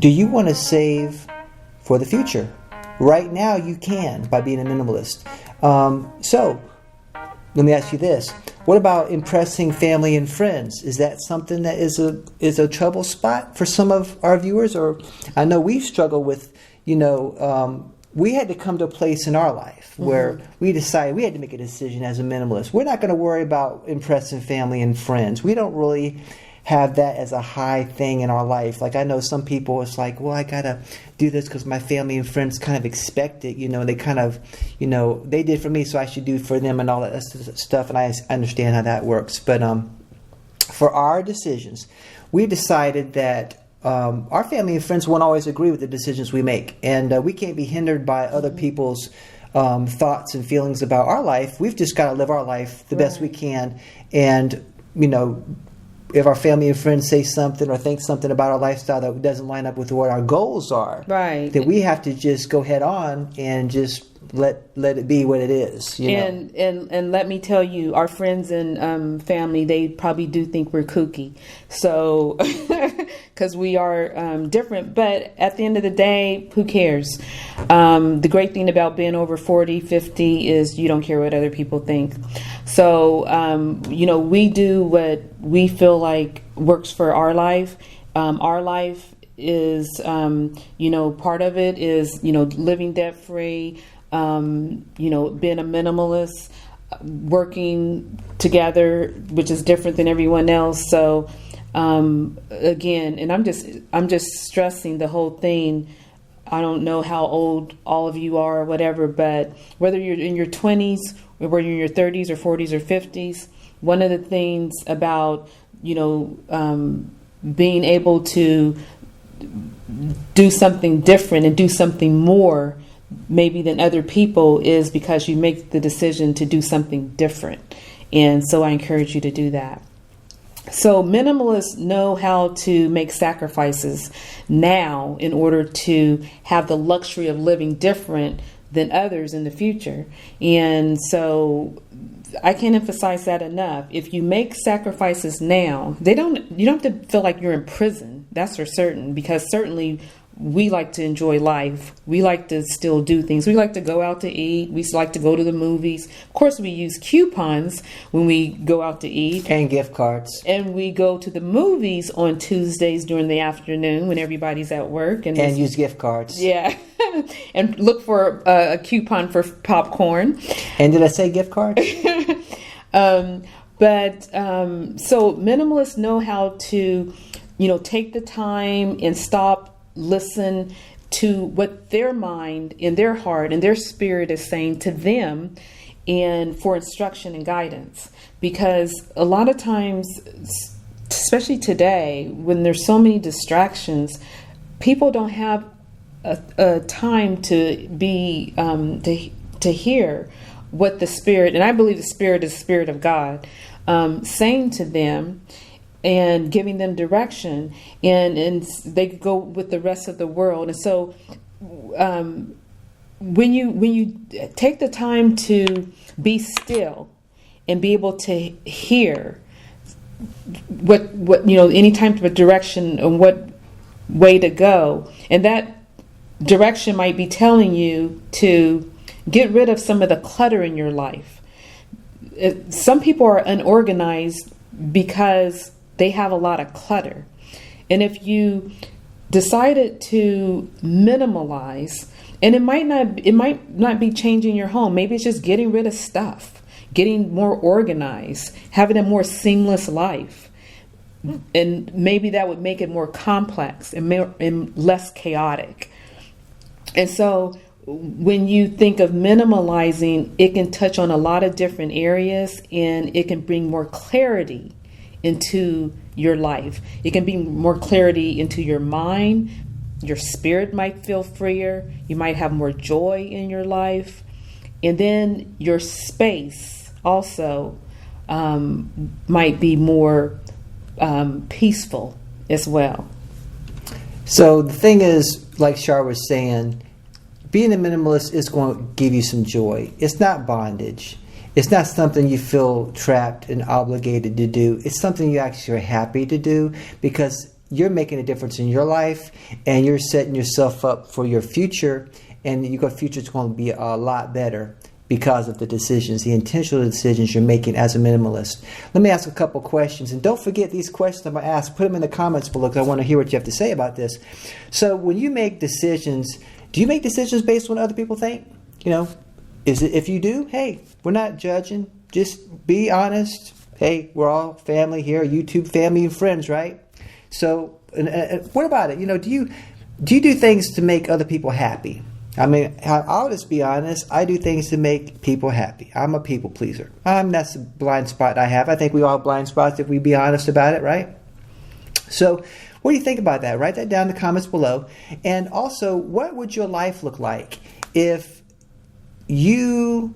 do you want to save for the future? Right now you can by being a minimalist. So let me ask you this. What about impressing family and friends? Is that something that is a trouble spot for some of our viewers? Or I know we've struggled with, we had to come to a place in our life where we decided we had to make a decision as a minimalist. We're not going to worry about impressing family and friends. We don't really have that as a high thing in our life. Like I know some people, it's like, well, I got to do this because my family and friends kind of expect it, they kind of, they did for me, so I should do for them and all that stuff. And I understand how that works. But for our decisions, we decided that our family and friends won't always agree with the decisions we make. And we can't be hindered by other people's thoughts and feelings about our life. We've just got to live our life the best we can. And, if our family and friends say something or think something about our lifestyle that doesn't line up with what our goals are, then we have to just go head on and just let it be what it is. And let me tell you, our friends and family, they probably do think we're kooky. So, because we are different. But at the end of the day, who cares? The great thing about being over 40, 50 is you don't care what other people think. So, we do what we feel like works for our life. Our life is, part of it is, living debt free. Being a minimalist, working together, which is different than everyone else. So, again, and I'm just stressing the whole thing. I don't know how old all of you are or whatever, but whether you're in your 20s or whether you're in your 30s or 40s or 50s, one of the things about, being able to do something different and do something more maybe than other people is because you make the decision to do something different. And so I encourage you to do that. So minimalists know how to make sacrifices now in order to have the luxury of living different than others in the future. And so I can't emphasize that enough. If you make sacrifices now, you don't have to feel like you're in prison. That's for certain, because certainly we like to enjoy life. We like to still do things. We like to go out to eat. We like to go to the movies. Of course, we use coupons when we go out to eat. And gift cards. And we go to the movies on Tuesdays during the afternoon when everybody's at work. And use gift cards. Yeah. And look for a coupon for popcorn. And did I say gift cards? So minimalists know how to, take the time and stop, listen to what their mind and their heart and their spirit is saying to them, and for instruction and guidance. Because a lot of times, especially today, when there's so many distractions, people don't have a time to be to hear what the Spirit, and I believe the Spirit is the Spirit of God, saying to them and giving them direction, and they go with the rest of the world. And so when you take the time to be still and be able to hear what any type of direction and what way to go, and that direction might be telling you to get rid of some of the clutter in your life. Some people are unorganized because they have a lot of clutter. And if you decided to minimalize, and it might not be changing your home, maybe it's just getting rid of stuff, getting more organized, having a more seamless life. And maybe that would make it more complex and less chaotic. And so when you think of minimalizing, it can touch on a lot of different areas, and it can bring more clarity into your life. It can bring more clarity into your mind. Your spirit might feel freer. You might have more joy in your life. And then your space also might be more peaceful as well. So the thing is, like Char was saying, being a minimalist is going to give you some joy. It's not bondage. It's not something you feel trapped and obligated to do. It's something you actually are happy to do, because you're making a difference in your life, and you're setting yourself up for your future, and your future is going to be a lot better because of the decisions, the intentional decisions you're making as a minimalist. Let me ask a couple questions, and don't forget these questions I'm going to ask. Put them in the comments below because I want to hear what you have to say about this. So when you make decisions, do you make decisions based on what other people think? If you do, hey, we're not judging. Just be honest. Hey, we're all family here, YouTube family and friends, right? So, and what about it? Do you do things to make other people happy? I mean, I'll just be honest. I do things to make people happy. I'm a people pleaser. That's a blind spot I have. I think we all have blind spots if we be honest about it, right? So, what do you think about that? Write that down in the comments below. And also, what would your life look like if you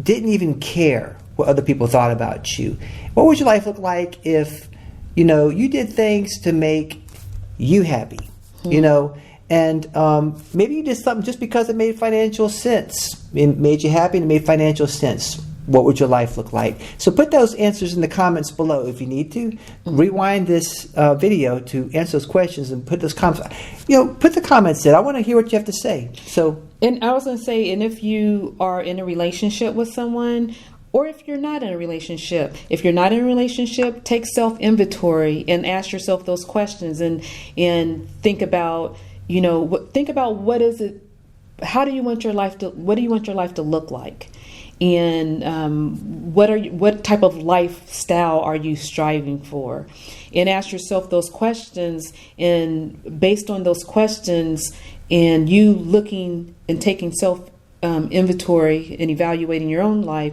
didn't even care what other people thought about you? What would your life look like if, you did things to make you happy, and maybe you did something just because it made financial sense. It made you happy and it made financial sense. What would your life look like? So put those answers in the comments below if you need to. Rewind this video to answer those questions and put those comments. Put the comments in. I want to hear what you have to say. And I was going to say, and if you are in a relationship with someone, or if you're not in a relationship, take self-inventory and ask yourself those questions and think about, what is it, what do you want your life to look like? And what type of lifestyle are you striving for? And ask yourself those questions, and based on those questions and you looking and taking self inventory and evaluating your own life,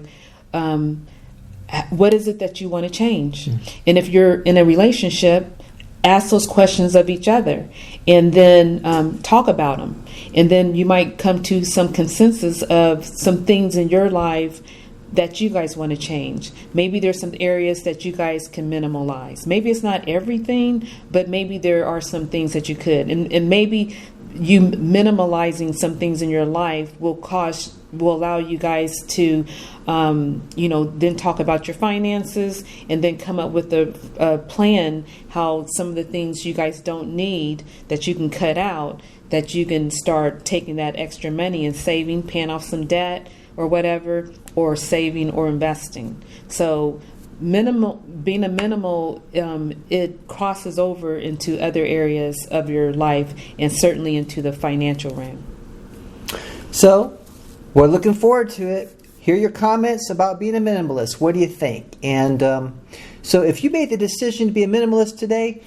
what is it that you want to change? And if you're in a relationship, ask those questions of each other, and then talk about them. And then you might come to some consensus of some things in your life that you guys want to change. Maybe there's some areas that you guys can minimalize. Maybe it's not everything, but maybe there are some things that you could. And maybe you minimalizing some things in your life will allow you guys to, then talk about your finances and then come up with a plan how some of the things you guys don't need that you can cut out, that you can start taking that extra money and saving, paying off some debt or whatever, or saving or investing. So being a minimal, it crosses over into other areas of your life and certainly into the financial realm. So we're looking forward to it. Hear your comments about being a minimalist. What do you think? And so if you made the decision to be a minimalist today,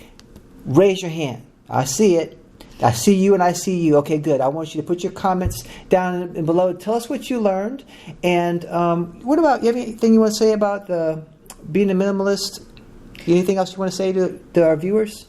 raise your hand. I see it. I see you and I see you. Okay, good. I want you to put your comments down and below. Tell us what you learned. And what about, you have anything you want to say about being a minimalist? Anything else you want to say to our viewers?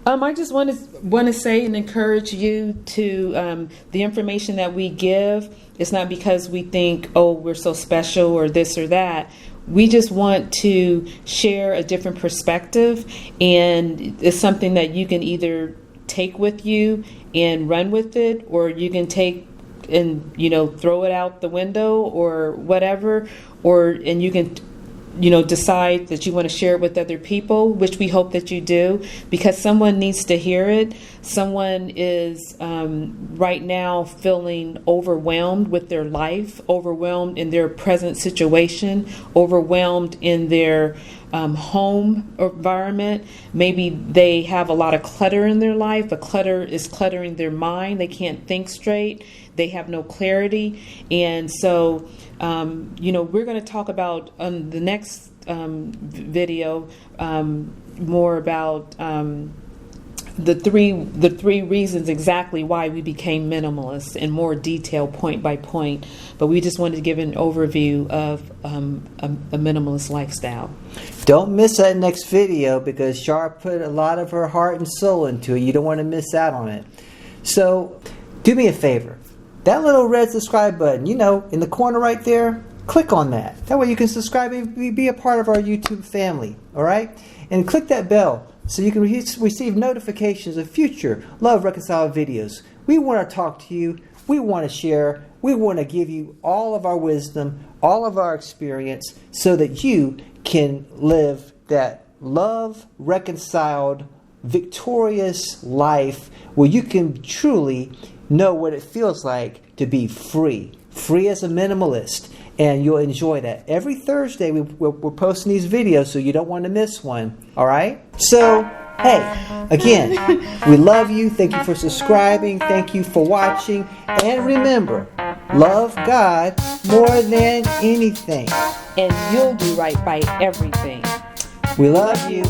I just want to say and encourage you to the information that we give. It's not because we think, we're so special or this or that. We just want to share a different perspective, and it's something that you can either take with you and run with it, or you can take and throw it out the window or whatever, and you can decide that you want to share it with other people, which we hope that you do, because someone needs to hear it. Someone is right now feeling overwhelmed with their life, overwhelmed in their present situation, overwhelmed in their home environment. Maybe they have a lot of clutter in their life, but clutter is cluttering their mind. They can't think straight. They have no clarity. And so, we're going to talk about on the next video more about the three reasons exactly why we became minimalists in more detail, point by point. But we just wanted to give an overview of a minimalist lifestyle. Don't miss that next video, because Char put a lot of her heart and soul into it. You don't want to miss out on it. So do me a favor. That little red subscribe button, in the corner right there, click on that. That way you can subscribe and be a part of our YouTube family, all right? And click that bell so you can receive notifications of future Love Reconciled videos. We want to talk to you. We want to share. We want to give you all of our wisdom, all of our experience, so that you can live that love reconciled victorious life where you can truly know what it feels like to be free. Free as a minimalist. And you'll enjoy that. Every Thursday we're posting these videos, so you don't want to miss one. All right? So, hey, again, we love you. Thank you for subscribing. Thank you for watching. And remember, love God more than anything. And you'll do right by everything. We love you.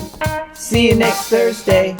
See you next Thursday.